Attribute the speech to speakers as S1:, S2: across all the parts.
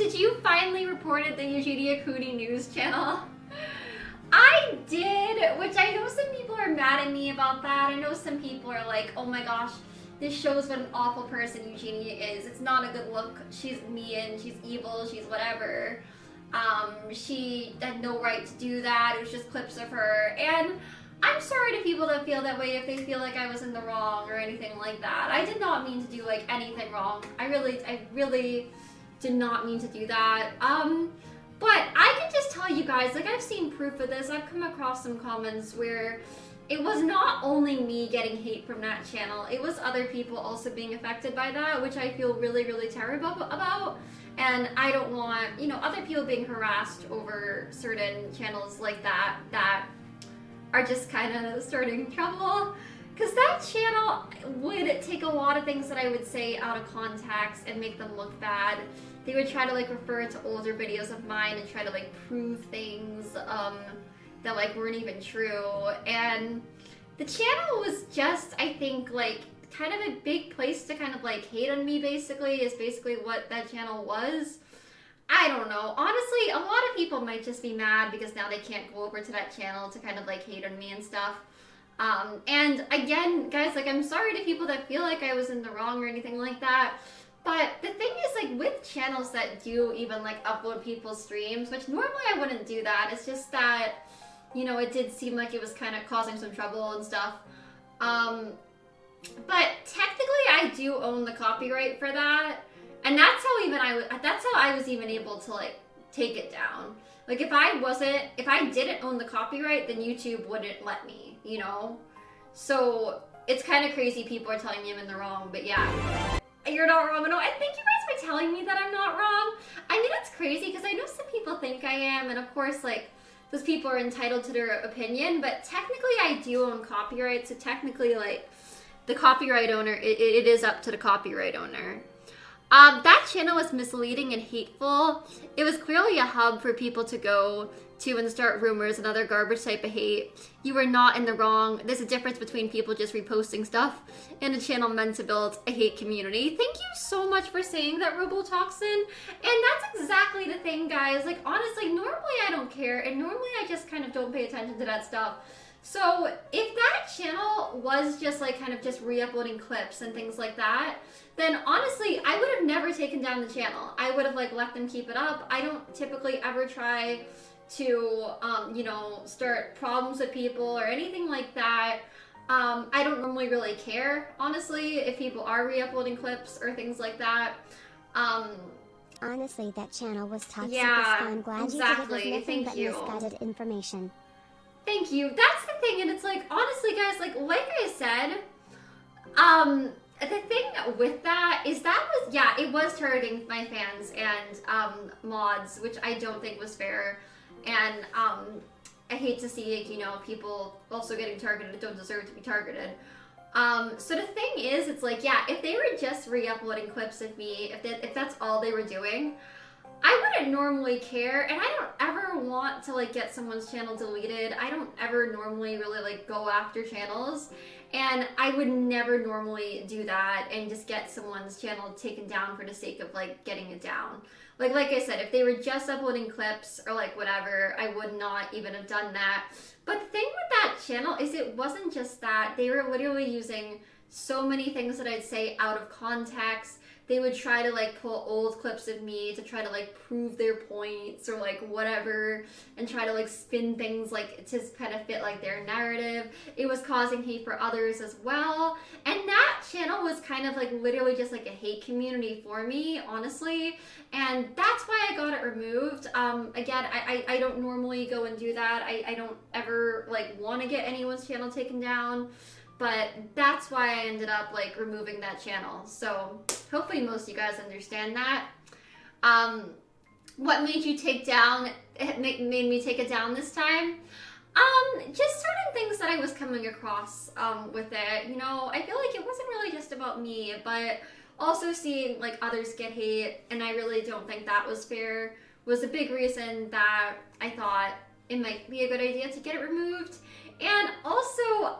S1: did you finally report it, the Eugenia Cooney news channel? I did, which I know some people are mad at me about that. I know some people are like, oh my gosh, this shows what an awful person Eugenia is. It's not a good look. She's mean, she's evil, she's whatever. She had no right to do that. It was just clips of her. And I'm sorry to people that feel that way if they feel like I was in the wrong or anything like that. I did not mean to do like anything wrong. I really did not mean to do that. But I can just tell you guys, like, I've seen proof of this. I've come across some comments where it was not only me getting hate from that channel, it was other people also being affected by that, which I feel really terrible about. And I don't want, you know, other people being harassed over certain channels like that are just kind of starting trouble. Because that channel would take a lot of things that I would say out of context and make them look bad. They would try to like refer to older videos of mine and try to like prove things that like weren't even true. And the channel was just, I think, like kind of a big place to kind of like hate on me, basically, is basically what that channel was. I don't know. Honestly, a lot of people might just be mad because now they can't go over to that channel to kind of like hate on me and stuff. And again, guys, like, I'm sorry to people that feel like I was in the wrong or anything like that. But the thing is, like, with channels that do even like upload people's streams, which normally I wouldn't do that. It's just that, you know, it did seem like it was kind of causing some trouble and stuff. But technically I do own the copyright for that. And that's how I was even able to like take it down. Like if I didn't own the copyright, then YouTube wouldn't let me, you know? So it's kind of crazy people are telling me I'm in the wrong, but yeah. You're not wrong at all. And thank you guys for telling me that I'm not wrong. I mean, it's crazy because I know some people think I am, and of course, like, those people are entitled to their opinion, but technically I do own copyright, so technically, like, the copyright owner, it is up to the copyright owner. That channel was misleading and hateful. It was clearly a hub for people to go to and start rumors and other garbage type of hate. You were not in the wrong. There's a difference between people just reposting stuff and a channel meant to build a hate community. Thank you so much for saying that, Doxxing. And that's exactly the thing, guys. Like, honestly, normally I don't care, and normally I just kind of don't pay attention to that stuff. So if that channel was just like kind of just re-uploading clips and things like that, then honestly, I would have never taken down the channel. I would have like let them keep it up. I don't typically ever try to, you know, start problems with people or anything like that. I don't normally really care, honestly, if people are re-uploading clips or things like that.
S2: Honestly, that channel was toxic.
S1: Yeah,
S2: I'm glad
S1: exactly.
S2: you did it with nothing
S1: Thank
S2: but
S1: you.
S2: misguided information.
S1: Thank you. That's the thing, and it's like, honestly, guys, like I said, the thing with that is that was, yeah, it was targeting my fans and mods, which I don't think was fair, and I hate to see, you know, people also getting targeted that don't deserve to be targeted. So the thing is, it's like, yeah, if they were just re-uploading clips of me, if that's all they were doing, I wouldn't normally care, and I don't ever want to like get someone's channel deleted. I don't ever normally really like go after channels, and I would never normally do that and just get someone's channel taken down for the sake of like getting it down. Like I said, if they were just uploading clips or like whatever, I would not even have done that. But the thing with that channel is it wasn't just that. They were literally using so many things that I'd say out of context. They would try to like pull old clips of me to try to like prove their points or like whatever, and try to like spin things like to kind of fit like their narrative. It was causing hate for others as well. And that channel was kind of like literally just like a hate community for me, honestly. And that's why I got it removed. Again, I don't normally go and do that. I don't ever like want to get anyone's channel taken down. But that's why I ended up like removing that channel. So hopefully most of you guys understand that. What made you take down, made me take it down this time? Just certain things that I was coming across with it. You know, I feel like it wasn't really just about me, but also seeing like others get hate, and I really don't think that was fair, was a big reason that I thought it might be a good idea to get it removed. And also,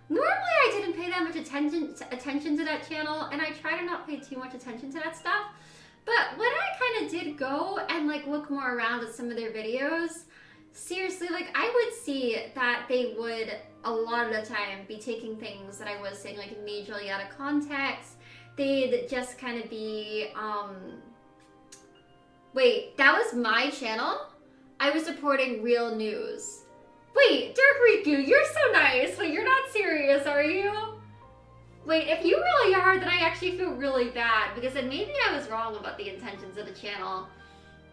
S1: normally I didn't pay that much attention to that channel, and I try to not pay too much attention to that stuff. But what I kind of go and like look more around at some of their videos, seriously, like I would see that they would a lot of the time be taking things that I was saying like majorly out of context. They'd just kind of be, wait, that was my channel? I was reporting real news. Wait, Dark Riku, you're so nice. Wait, you're not serious, are you? Wait, if you really are, then I actually feel really bad because then maybe I was wrong about the intentions of the channel.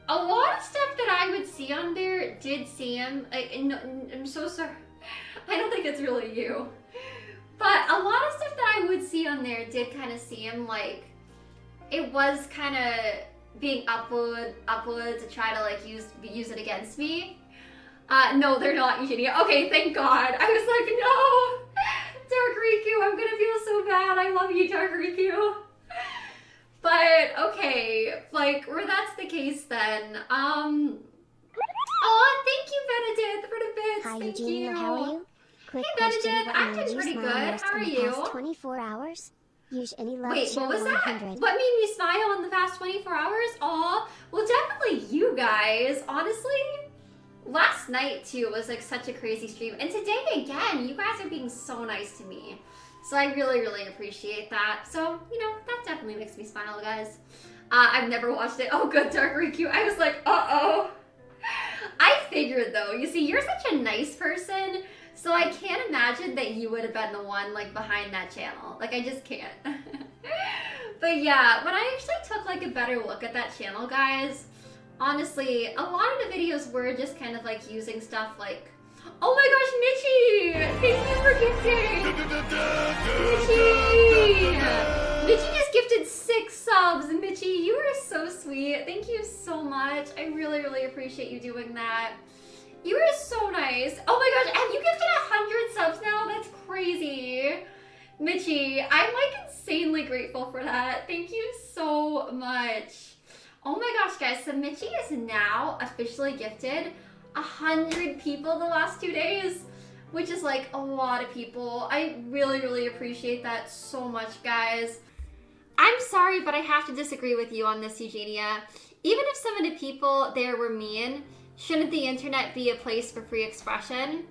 S1: A lot of stuff that I would see on there did seem, I'm so sorry. I don't think it's really you. But a lot of stuff that I would see on there did kind of seem like it was kind of being uploaded to try to like use it against me. No, they're not, Eugenia. Okay, thank God. I was like, no, Dark Riku, I'm gonna feel so bad. I love you, Dark Riku. But okay, like where that's the case then. Oh, thank you, Benedict, for the bits.
S2: Hi,
S1: thank
S2: Eugenia,
S1: you.
S2: how are you? Quick
S1: Hey,
S2: question,
S1: Benedict,
S2: what
S1: I'm
S2: made
S1: doing
S2: you
S1: pretty
S2: smile
S1: good.
S2: most
S1: How
S2: in
S1: are
S2: the
S1: you?
S2: past 24 hours? Any love
S1: Wait,
S2: show
S1: what was that?
S2: 100.
S1: What made me smile in the past 24 hours? Aw, well, definitely you guys. Honestly, last night too was like such a crazy stream, and today again, you guys are being so nice to me. So I really, really appreciate that. So, you know, that definitely makes me smile, guys. I've never watched it. Oh, good, Dark Riku. I was like, uh-oh. I figured though. You see, you're such a nice person, so I can't imagine that you would have been the one like behind that channel. Like, I just can't. But yeah, when I actually took like a better look at that channel, guys, honestly, a lot of the videos were just kind of like using stuff like, oh my gosh, Mitchie! Thank you for gifting! Mitchie! Mitchie just gifted 6 subs. Mitchie, you are so sweet. Thank you so much. I really, really appreciate you doing that. You are so nice. Oh my gosh, have you gifted 100 subs now? That's crazy. Mitchie, I'm like insanely grateful for that. Thank you so much. Oh my gosh, guys, so Mitchie is now officially gifted 100 people the last 2 days, which is like a lot of people. I really, really appreciate that so much, guys. I'm sorry, but I have to disagree with you on this, Eugenia. Even if some of the people there were mean, shouldn't the internet be a place for free expression?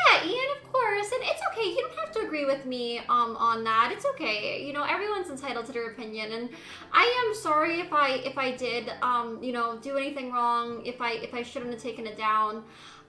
S1: Yeah, Ian, of course, and it's okay. You don't have to agree with me on that. It's okay. You know, everyone's entitled to their opinion, and I am sorry if I did you know, do anything wrong, if I shouldn't have taken it down.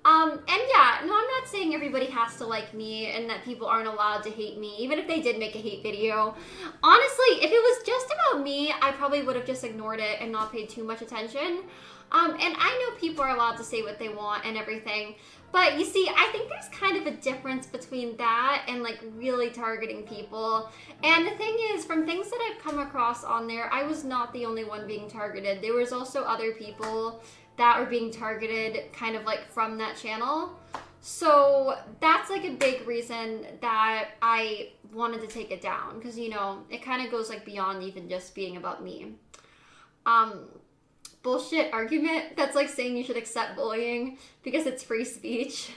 S1: And yeah, no, I'm not saying everybody has to like me and that people aren't allowed to hate me, even if they did make a hate video. Honestly, if it was just about me, I probably would have just ignored it and not paid too much attention. And I know people are allowed to say what they want and everything, but you see, I think there's kind of a difference between that and like really targeting people. And the thing is, from things that I've come across on there, I was not the only one being targeted. There was also other people that were being targeted kind of like from that channel. So that's like a big reason that I wanted to take it down, because, you know, it kind of goes like beyond even just being about me. Bullshit argument. That's like saying you should accept bullying because it's free speech.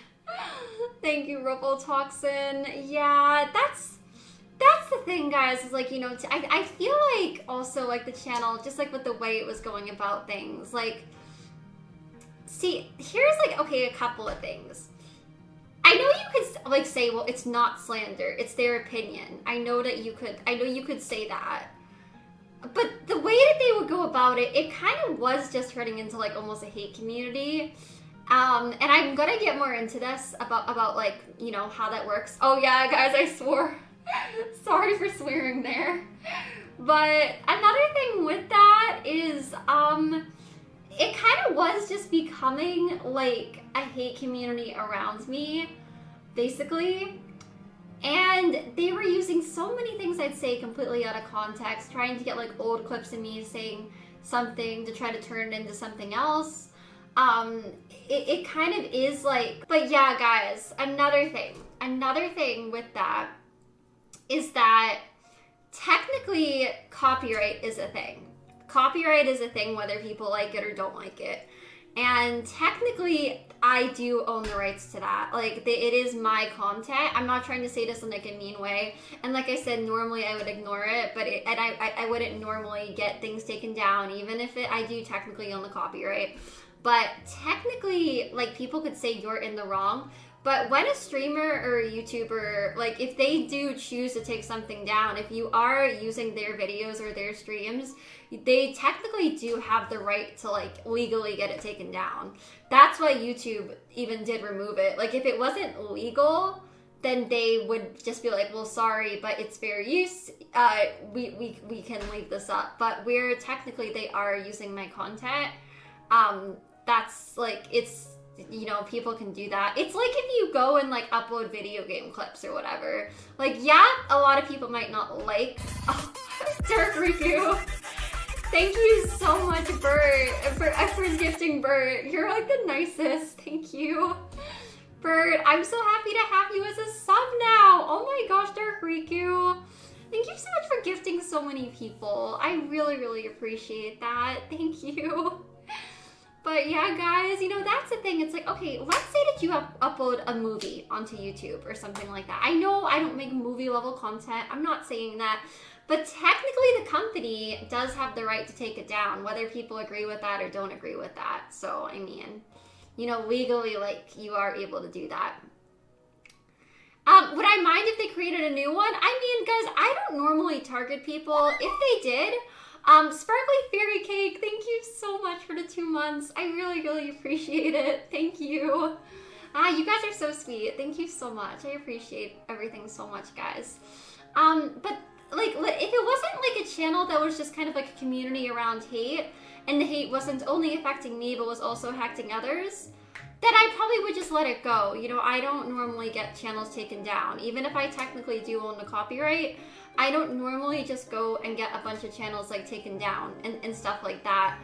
S1: Thank you, Doxxing. Yeah, that's the thing, guys, is like, you know, I feel like also like the channel, just like with the way it was going about things, like, see, here's like, okay, a couple of things. I know you could like say, well, it's not slander, it's their opinion. I know you could say that. But the way that they would go about it, it kind of was just turning into like almost a hate community. And I'm gonna get more into this about like, you know, how that works. Oh yeah, guys, I swore. Sorry for swearing there. But another thing with that is, it kind of was just becoming like a hate community around me, basically. And they were using so many things I'd say completely out of context, trying to get like old clips of me saying something to try to turn it into something else. It kind of is like, but yeah, guys, another thing with that is that technically copyright is a thing. Copyright is a thing whether people like it or don't like it. And technically, I do own the rights to that. Like, it is my content. I'm not trying to say this in like a mean way. And like I said, normally I would ignore it, but I wouldn't normally get things taken down, even if I do technically own the copyright. But technically, like, people could say you're in the wrong. But when a streamer or a YouTuber, like, if they do choose to take something down, if you are using their videos or their streams, they technically do have the right to, like, legally get it taken down. That's why YouTube even did remove it. Like, if it wasn't legal, then they would just be like, well, sorry, but it's fair use. We can leave this up. But where technically they are using my content, that's, like, it's... You know, people can do that. It's like if you go and like upload video game clips or whatever. Like, yeah, a lot of people might not like. Oh, Dark Riku. Thank you so much, Bert, for gifting Bert. You're like the nicest. Thank you. Bert, I'm so happy to have you as a sub now. Oh my gosh, Dark Riku. Thank you so much for gifting so many people. I really, really appreciate that. Thank you. But yeah, guys, you know, that's the thing. It's like, okay, let's say that you upload a movie onto YouTube or something like that. I know I don't make movie level content. I'm not saying that. But technically the company does have the right to take it down, whether people agree with that or don't agree with that. So, I mean, you know, legally, like, you are able to do that. Would I mind if they created a new one? I mean, guys, I don't normally target people. If they did... Sparkly Fairy Cake, thank you so much for the 2 months. I really, really appreciate it. Thank you. You guys are so sweet. Thank you so much. I appreciate everything so much, guys. But, like, if it wasn't, like, a channel that was just kind of, like, a community around hate, and the hate wasn't only affecting me, but was also affecting others, then I probably would just let it go. You know, I don't normally get channels taken down. Even if I technically do own the copyright, I don't normally just go and get a bunch of channels like taken down and stuff like that.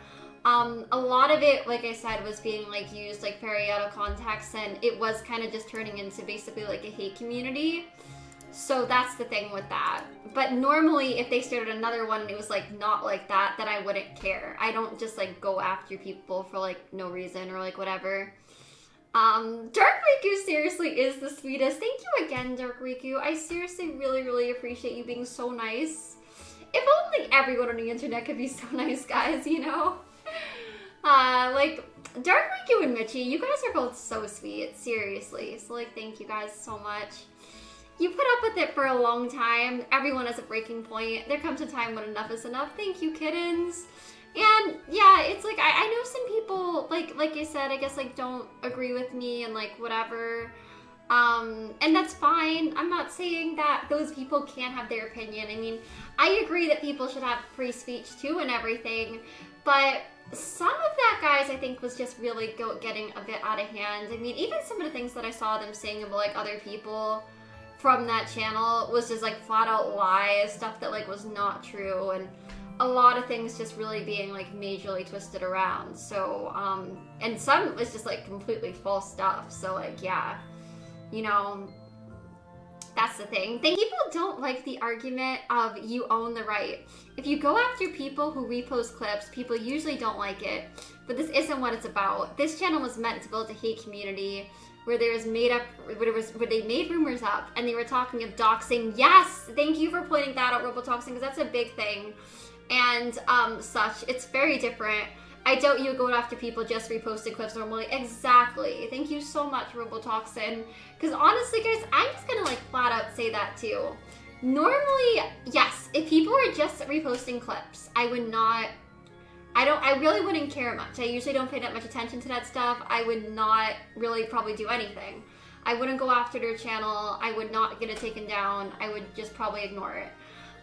S1: A lot of it, like I said, was being like used like very out of context, and it was kind of just turning into basically like a hate community. So that's the thing with that. But normally if they started another one and it was like not like that, then I wouldn't care. I don't just like go after people for like no reason or like whatever. Dark Riku seriously is the sweetest. Thank you again, Dark Riku. I seriously really, really appreciate you being so nice. If only everyone on the internet could be so nice, guys, you know? Like, Dark Riku and Mitchie, you guys are both so sweet, seriously. So, like, thank you guys so much. You put up with it for a long time. Everyone has a breaking point. There comes a time when enough is enough. Thank you, kittens. And yeah, it's like, I know some people, like I said, I guess, like, don't agree with me and, like, whatever. And that's fine. I'm not saying that those people can't have their opinion. I mean, I agree that people should have free speech too and everything. But some of that, guys, I think was just really getting a bit out of hand. I mean, even some of the things that I saw them saying about, like, other people from that channel was just, like, flat out lies, stuff that, like, was not true, and a lot of things just really being like majorly twisted around. So, and some was just like completely false stuff. So like, yeah, you know, that's the thing. People don't like the argument of you own the right. If you go after people who repost clips, people usually don't like it. But this isn't what it's about. This channel was meant to build a hate community where they made rumors up and they were talking of doxing. Yes, thank you for pointing that out, RoboDoxing, because that's a big thing. And such. It's very different. I doubt you go after people just reposting clips normally. Exactly. Thank you so much, RoboToxin. Because honestly, guys, I'm just gonna like flat out say that too. Normally, yes, if people were just reposting clips, I would not. I really wouldn't care much. I usually don't pay that much attention to that stuff. I would not really probably do anything. I wouldn't go after their channel. I would not get it taken down. I would just probably ignore it.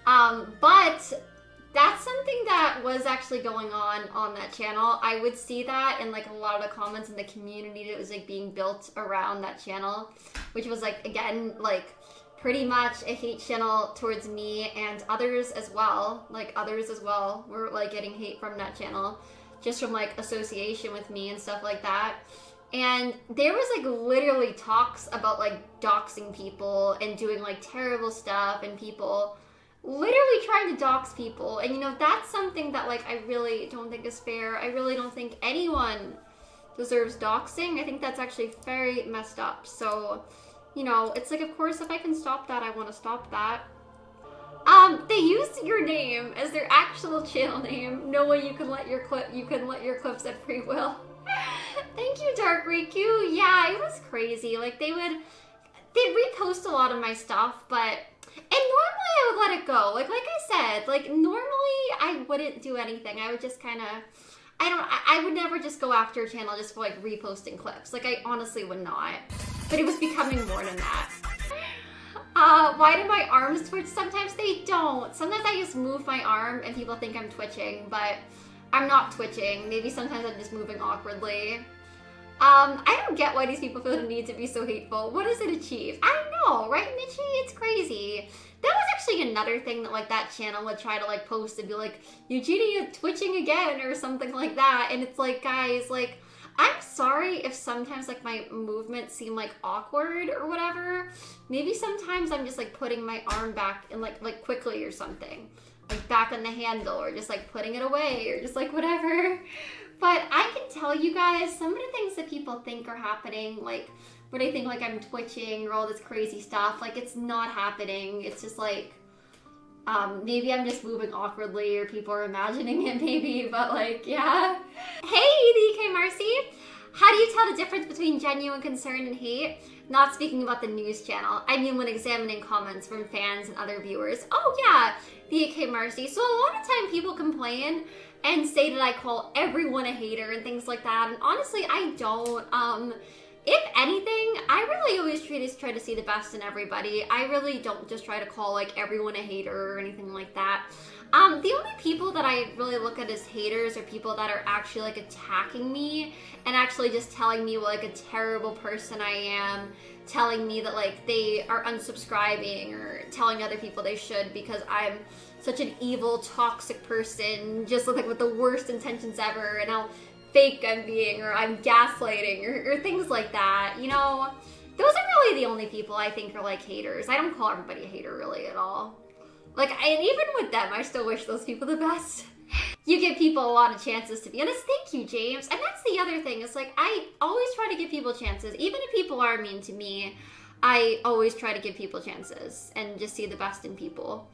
S1: But that's something that was actually going on that channel. I would see that in like a lot of the comments in the community that was like being built around that channel, which was like, again, like pretty much a hate channel towards me and others as well. Like others as well were like getting hate from that channel just from like association with me and stuff like that. And there was like literally talks about like doxing people and doing like terrible stuff and people literally trying to dox people. And you know, that's something that like I really don't think is fair. I really don't think anyone deserves doxing. I think that's actually very messed up. So, you know, it's like, of course, if I can stop that, I want to stop that. They used your name as their actual channel name. No way you can let your clips at free will. Thank you, Dark Riku. Yeah, it was crazy. Like they'd repost a lot of my stuff, and normally I would let it go. Like I said, like normally I wouldn't do anything. I would just kind of, I would never just go after a channel just for like reposting clips. Like I honestly would not. But it was becoming more than that. Why do my arms twitch? Sometimes they don't. Sometimes I just move my arm and people think I'm twitching, but I'm not twitching. Maybe sometimes I'm just moving awkwardly. I don't get why these people feel the need to be so hateful. What does it achieve? I know, right, Mitchie? It's crazy. That was actually another thing that like that channel would try to like post and be like, Eugenia twitching again or something like that. And it's like, guys, like, I'm sorry if sometimes like my movements seem like awkward or whatever. Maybe sometimes I'm just like putting my arm back and like quickly or something. Like back on the handle or just like putting it away or just like whatever. But I can tell you guys some of the things that people think are happening, like where they think like I'm twitching or all this crazy stuff, like it's not happening. It's just like, maybe I'm just moving awkwardly or people are imagining it maybe, but like, yeah. Hey, DK Marcy! How do you tell the difference between genuine concern and hate? Not speaking about the news channel. I mean when examining comments from fans and other viewers. Oh yeah, DK Marcy. So a lot of time people complain and say that I call everyone a hater and things like that. And honestly, I don't. If anything, I really always try to see the best in everybody. I really don't just try to call like everyone a hater or anything like that. The only people that I really look at as haters are people that are actually like attacking me and actually just telling me what like a terrible person I am, telling me that like they are unsubscribing or telling other people they should because I'm such an evil, toxic person, just like with the worst intentions ever, and how fake I'm being, or I'm gaslighting, or things like that. You know, those are really the only people I think are like haters. I don't call everybody a hater really at all. Like, and even with them, I still wish those people the best. You give people a lot of chances to be honest. Thank you, James. And that's the other thing. It's like, I always try to give people chances. Even if people are mean to me, I always try to give people chances and just see the best in people.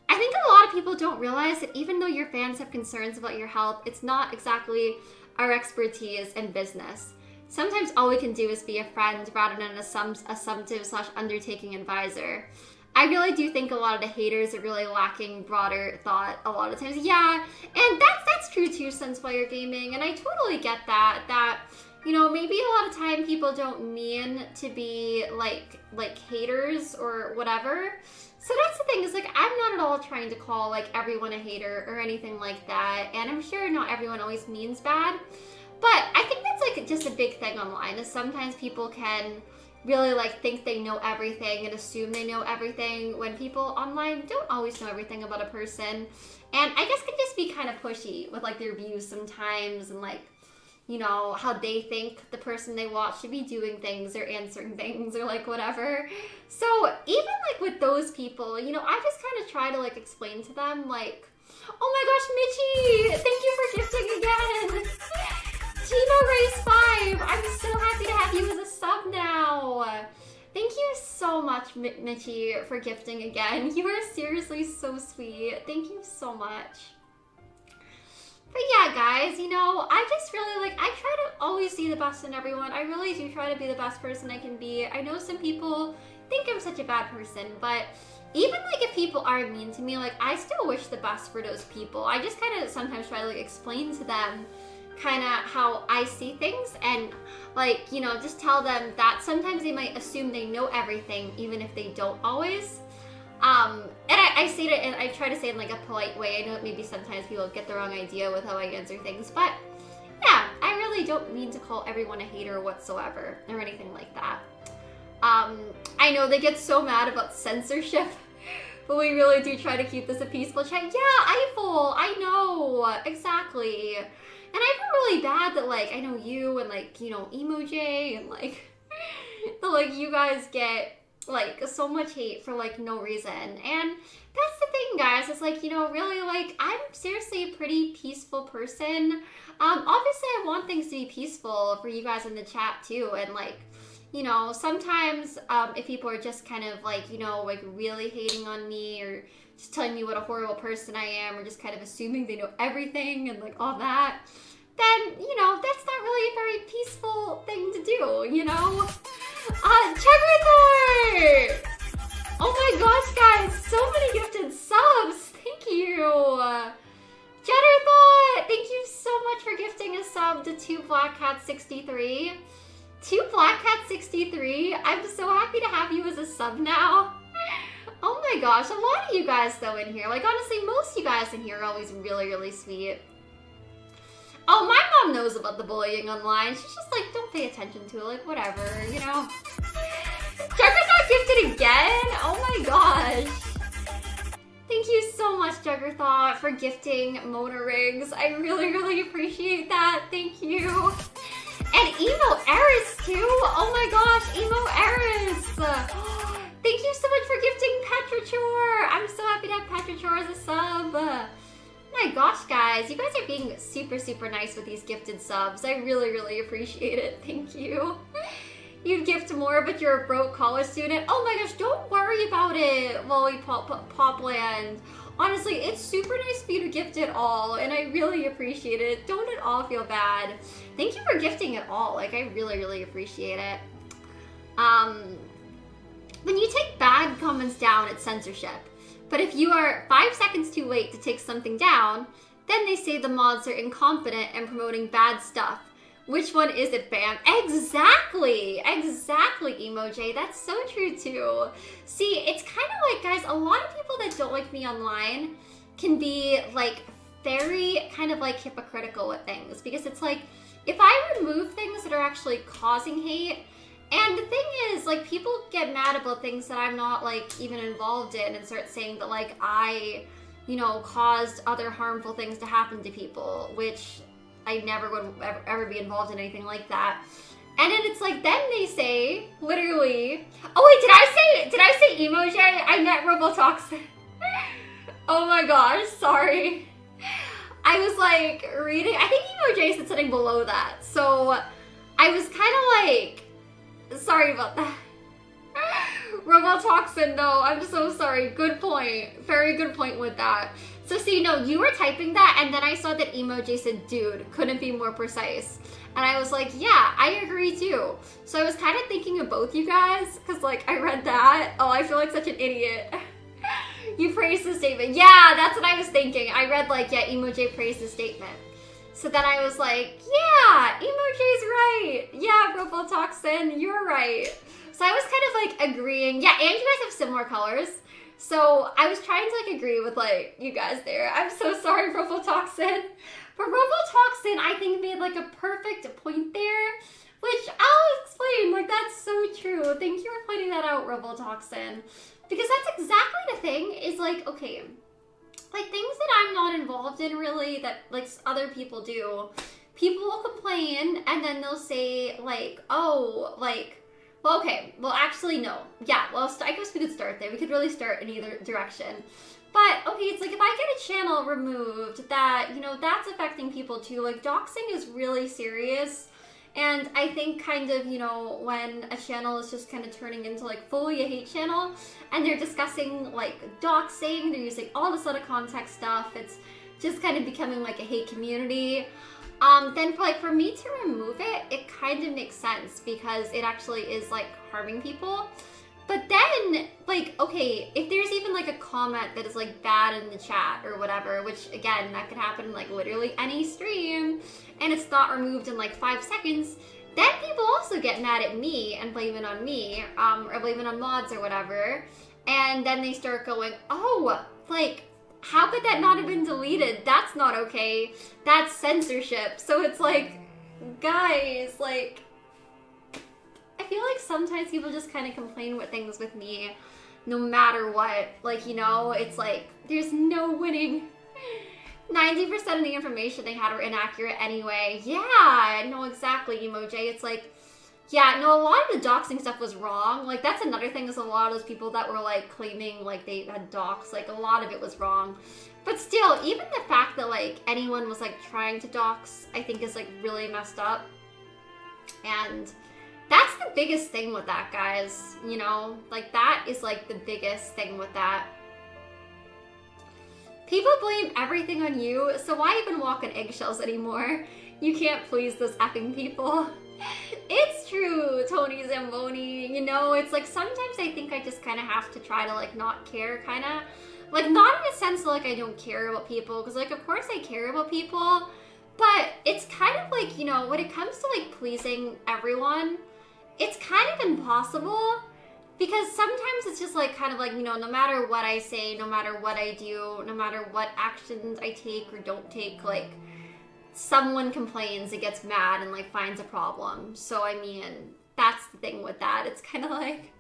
S1: I think a lot of people don't realize that even though your fans have concerns about your health, it's not exactly our expertise and business. Sometimes all we can do is be a friend rather than an assumptive/undertaking advisor. I really do think a lot of the haters are really lacking broader thought a lot of times. Yeah, and that's true too, Sunspire Gaming, and I totally get that, you know, maybe a lot of time people don't mean to be like haters or whatever. So that's the thing, is like, I'm not at all trying to call like everyone a hater or anything like that, and I'm sure not everyone always means bad, but I think that's like just a big thing online, is sometimes people can really like think they know everything and assume they know everything when people online don't always know everything about a person, and I guess can just be kind of pushy with like their views sometimes, and like, you know, how they think the person they watch should be doing things or answering things or like whatever. So even like with those people, you know, I just kind of try to like explain to them like, oh my gosh, Mitchie, thank you for gifting again. Tino Race 5, I'm so happy to have you as a sub now. Thank you so much, Mitchie, for gifting again. You are seriously so sweet. Thank you so much. But yeah, guys, you know, I just really like, I try to always see the best in everyone. I really do try to be the best person I can be. I know some people think I'm such a bad person, but even like if people are mean to me, like I still wish the best for those people. I just kind of sometimes try to like explain to them kind of how I see things, and like, you know, just tell them that sometimes they might assume they know everything even if they don't always. And I say it, and I try to say it in like a polite way. I know that maybe sometimes people get the wrong idea with how I answer things, but yeah, I really don't mean to call everyone a hater whatsoever or anything like that. I know they get so mad about censorship, but we really do try to keep this a peaceful chat. Yeah, Eiffel, I know, exactly. And I feel really bad that like, I know you and like, you know, Emoj and like, that like you guys get like so much hate for like no reason. And that's the thing, guys. It's like, you know, really, like, I'm seriously a pretty peaceful person. Obviously, I want things to be peaceful for you guys in the chat too. And like, you know, sometimes if people are just kind of like, you know, like really hating on me or just telling me what a horrible person I am or just kind of assuming they know everything and like all that, then, you know, that's not really a very peaceful thing to do, you know? Checkerthor! Oh my gosh, guys, so many gifted subs. Thank you. Jetterthought, thank you so much for gifting a sub to 2BlackCat63. 2BlackCat63, I'm so happy to have you as a sub now. Oh my gosh, a lot of you guys though in here. Like honestly, most of you guys in here are always really, really sweet. Oh, my mom knows about the bullying online. She's just like, don't pay attention to it, like whatever, you know? Juggerthought gifted again? Oh my gosh. Thank you so much, Juggerthought, for gifting Mona Rigs. I really, really appreciate that. Thank you. And Emo Eris too. Oh my gosh, Emo Eris. Thank you so much for gifting Petrichor. I'm so happy to have Petrichor as a sub. My gosh, guys, you guys are being super, super nice with these gifted subs. I really, really appreciate it. Thank you. You'd gift more, but you're a broke college student. Oh my gosh, don't worry about it, Popland. Honestly, it's super nice for you to gift it all, and I really appreciate it. Don't at all feel bad. Thank you for gifting it all. Like, I really, really appreciate it. When you take bad comments down, it's censorship. But if you are 5 seconds too late to take something down, then they say the mods are incompetent and promoting bad stuff. Which one is it, Bam? Exactly! Exactly, Emoj. That's so true, too. See, it's kind of like, guys, a lot of people that don't like me online can be, like, very kind of, like, hypocritical with things. Because it's like, if I remove things that are actually causing hate, and the thing is, like, people get mad about things that I'm not, like, even involved in and start saying that, like, I, you know, caused other harmful things to happen to people, which I never would ever be involved in anything like that. And then it's like, then they say, literally, oh wait, did I say Emoji? I meant Robotoxin. Oh my gosh, sorry. I was, like, reading, I think Emoji said something below that, so I was kind of like, sorry about that. Robotoxin, though. I'm so sorry. Good point. Very good point with that. So see, no, you were typing that, and then I saw that Emoji said, dude, couldn't be more precise. And I was like, yeah, I agree too. So I was kind of thinking of both you guys, because, like, I read that. Oh, I feel like such an idiot. You praised the statement. Yeah, that's what I was thinking. I read, like, yeah, Emoji praised the statement. So then I was like, yeah, Emoji's right. Yeah, Robotoxin, you're right. So I was kind of like agreeing. Yeah, and you guys have similar colors. So I was trying to like agree with like you guys there. I'm so sorry, Robotoxin. But Robotoxin, I think made like a perfect point there, which I'll explain. Like that's so true. Thank you for pointing that out, Robotoxin. Because that's exactly the thing is like, okay, like things that I'm not involved in really that like other people do, people will complain and then they'll say like, oh, like, well, okay, well actually no. Yeah, well I guess we could start there. We could really start in either direction. But okay, it's like if I get a channel removed that, you know, that's affecting people too. Like doxing is really serious. And I think kind of, you know, when a channel is just kind of turning into like fully a hate channel and they're discussing like doxing, they're using all this out of context stuff, it's just kind of becoming like a hate community. Then for me to remove it, it kind of makes sense because it actually is like harming people. But then, like, okay, if there's even like a comment that is like bad in the chat or whatever, which again, that could happen in like literally any stream, and it's not removed in like 5 seconds, then people also get mad at me and blame it on me, or blame it on mods or whatever. And then they start going, oh, like, how could that not have been deleted? That's not okay. That's censorship. So it's like, guys, like, I feel like sometimes people just kind of complain with things with me no matter what. Like, you know, it's like, there's no winning. 90% of the information they had were inaccurate anyway. Yeah, I know exactly, Emoji. It's like, Yeah, no, a lot of the doxing stuff was wrong. Like, that's another thing is a lot of those people that were, like, claiming, like, they had dox, like, a lot of it was wrong. But still, even the fact that, like, anyone was, like, trying to dox, I think is, like, really messed up. And that's the biggest thing with that, guys, you know? Like, that is, like, the biggest thing with that. People blame everything on you, so why even walk on eggshells anymore? You can't please those effing people. It's true, Tony Zamboni, you know, it's like sometimes I think I just kind of have to try to like not care, kind of. Like not in a sense like I don't care about people, because like of course I care about people, but it's kind of like, you know, when it comes to like pleasing everyone, it's kind of impossible. Because sometimes it's just like kind of like, you know, no matter what I say, no matter what I do, no matter what actions I take or don't take, like someone complains, it gets mad and like finds a problem. So I mean, that's the thing with that. It's kind of like,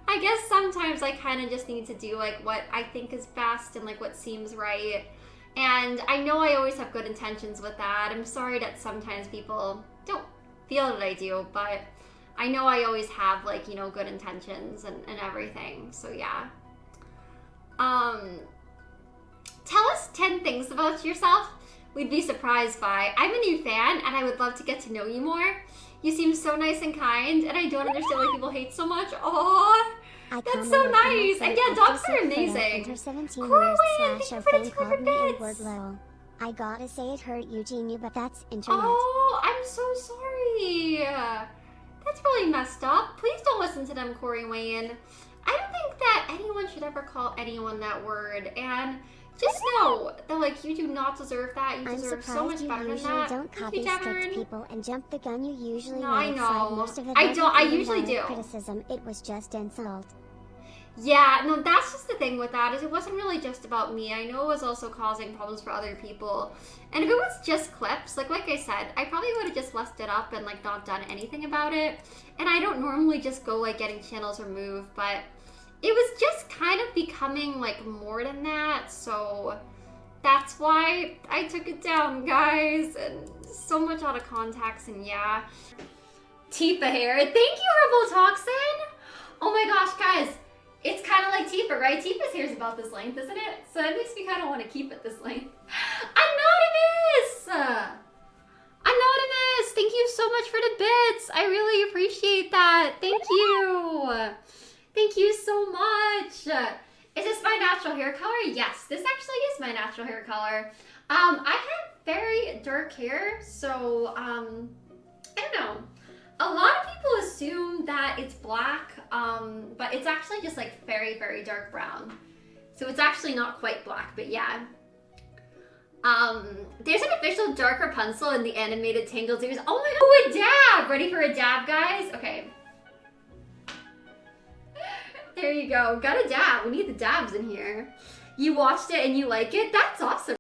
S1: I guess sometimes I kind of just need to do like what I think is best and like what seems right. And I know I always have good intentions with that. I'm sorry that sometimes people don't feel that I do, but I know I always have like, you know, good intentions and everything. So yeah. Tell us 10 things about yourself we'd be surprised by. I'm a new fan and I would love to get to know you more. You seem so nice and kind and I don't understand why people hate so much. Aww. That's so nice. And yeah, dogs are amazing. Corwin, thank you for the 200 bits.
S2: I gotta say it hurt Eugenia, but that's internet.
S1: Oh, I'm so sorry. That's really messed up. Please don't listen to them, Corey Wayne. I don't think that anyone should ever call anyone that word. And just know that, like, you do not deserve that. You deserve so much better than that.
S2: Don't copy strict people and jump the gun. You usually
S1: no, I know.
S2: Most of it
S1: I don't. I usually do.
S2: Criticism. It was just insult.
S1: Yeah, no, that's just the thing with that, is it wasn't really just about me. I know it was also causing problems for other people. And if it was just clips, like I said, I probably would have just left it up and like not done anything about it. And I don't normally just go like getting channels removed, but it was just kind of becoming like more than that. So that's why I took it down, guys. And so much out of context, and yeah. Tifa hair. Thank you, Herbal Toxin. Oh my gosh, guys. It's kind of like Tifa, right? Tifa's hair is about this length, isn't it? So it makes me kind of want to keep it this length. Anonymous! Anonymous, thank you so much for the bits. I really appreciate that. Thank you. Thank you so much. Is this my natural hair color? Yes, this actually is my natural hair color. I have very dark hair, so I don't know. A lot of people assume that it's black, but it's actually just like very, very dark brown. So it's actually not quite black, but yeah. There's an official dark Rapunzel in the animated Tangled series. Oh my god, oh, a dab! Ready for a dab, guys? Okay. There you go. Got a dab. We need the dabs in here. You watched it and you like it? That's awesome.